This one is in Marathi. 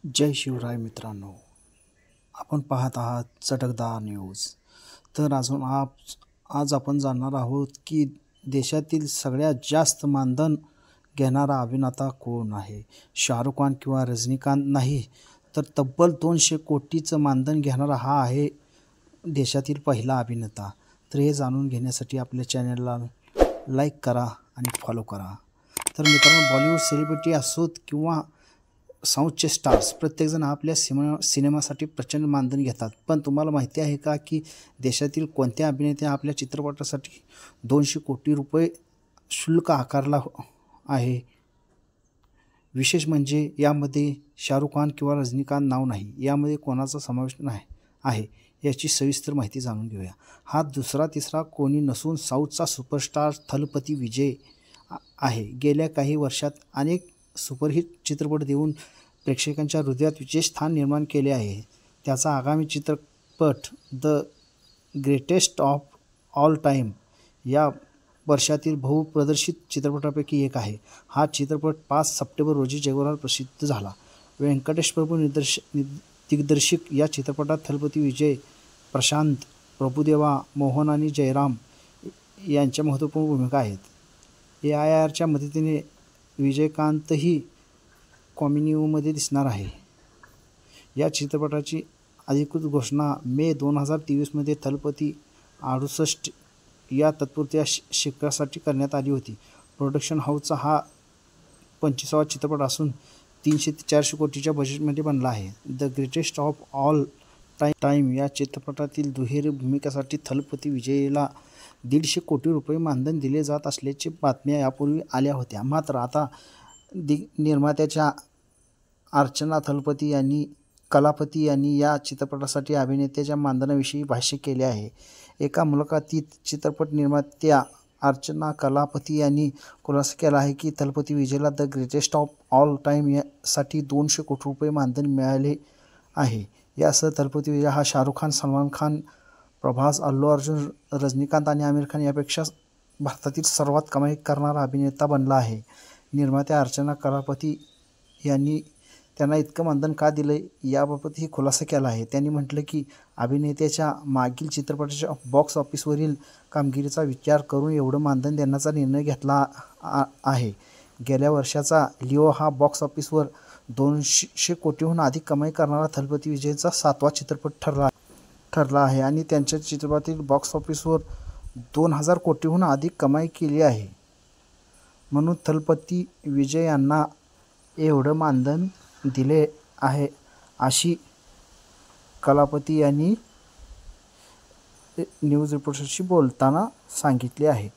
जय शिवराय मित्रांनो, आपण पाहत आहात चटकदार न्यूज। तर आज आपण जाणणार आहोत की देशातील सगळ्यात जास्त मानधन घेणारा अभिनेता कोण आहे। शाहरुख खान किंवा रजनीकांत नाही, तर तब्बल 200 कोटीचं मानधन घेणारा हा आहे देशातील पहिला अभिनेता। तर हे जाणून घेण्यासाठी आपल्या चॅनलला लाईक करा आणि फॉलो करा। तर मित्रांनो, बॉलिवूड सेलिब्रिटी असोत किंवा साऊथचे स्टार्स, प्रत्येकजण आपल्या सिनेमासाठी प्रचंड मानधन घेतात। पण तुम्हाला माहिती आहे का की देशातील कोणत्या अभिनेत्याने आपल्या चित्रपटासाठी 200 कोटी रुपये शुल्क आकारला आहे? विशेष म्हणजे यामध्ये शाहरुख खान किंवा रजनीकांत नाव नाही, यामध्ये कोणाचा समावेश नाही आहे याची सविस्तर माहिती जाणून घेऊया। हा दुसरा तिसरा कोणी नसून साऊथचा सुपरस्टार थलपती विजय आहे। गेल्या काही वर्षात अनेक सुपरहिट चित्रपट देऊन प्रेक्षकांच्या हृदयात विशेष स्थान निर्माण केले आहे। त्याचा आगामी चित्रपट the greatest of all time या वर्षातील बहुप्रदर्शित चित्रपटापैकी एक आहे। हा चित्रपट 5 सप्टेंबर रोजी जगभरात प्रसिद्ध झाला। व्यंकटेश प्रभू दिग्दर्शित या चित्रपटात थलपती विजय, प्रशांत, प्रभुदेवा, मोहन आणि जयराम यांच्या महत्त्वपूर्ण भूमिका आहेत। AIRच्या मदतीने विजयकांतही कॅमिओमध्ये दिसणार आहे। या चित्रपटाची अधिकृत घोषणा मे 2023 मध्ये थलपती 68 या तात्पुरत्या शिखरासाठी करण्यात आली होती। प्रोडक्शन हाऊसचा हा 25वा चित्रपट असून 300 ते 400 कोटीच्या बजेटमध्ये बनला आहे। The greatest of all time या चित्रपटातील दुहेरी भूमिकेसाठी थलपती विजयला 150 कोटी रुपये मानधन दिले जात असल्याच्या बातम्या यापूर्वी आल्या होत्या। मात्र आता निर्मात्याच्या अर्चना कलापती यांनी या चित्रपटासाठी अभिनेत्याच्या मानधनाविषयी भाष्य केले आहे। एका मुलाखतीत चित्रपट निर्मात्या अर्चना कलापती यांनी खुलासा केला आहे की थलपती विजयला the greatest of all time साठी 200 कोटी रुपये मानधन मिळाले आहे। यासह थलपती विजय हा शाहरुख खान, सलमान खान, प्रभास, अल्लू अर्जुन, रजनीकांत आणि आमिर खान यापेक्षा भारतातील सर्वात कमाई करणारा अभिनेता बनला आहे। निर्मात्या अर्चना कलापती यांनी त्यांना इतकं मानधन का दिलं याबाबतही खुलासा केला आहे। त्यांनी म्हटलं की अभिनेत्याच्या मागील चित्रपटाच्या बॉक्स ऑफिसवरील कामगिरीचा विचार करून एवढं मानधन देण्याचा निर्णय घेतला आहे। गेल्या वर्षाचा लिओ हा बॉक्स ऑफिसवर 200 कोटीहून अधिक कमाई करणारा थलपती विजयचा 7वा चित्रपट ठरला आहे आणि त्यांच्या चित्रपटातील बॉक्स ऑफिसवर 2000 कोटीहून अधिक कमाई केली आहे। म्हणून थलपती विजय यांना एवढं मानधन दिले आहे अशी कलापती यांनी न्यूज रिपोर्टरशी बोलताना सांगितले आहे।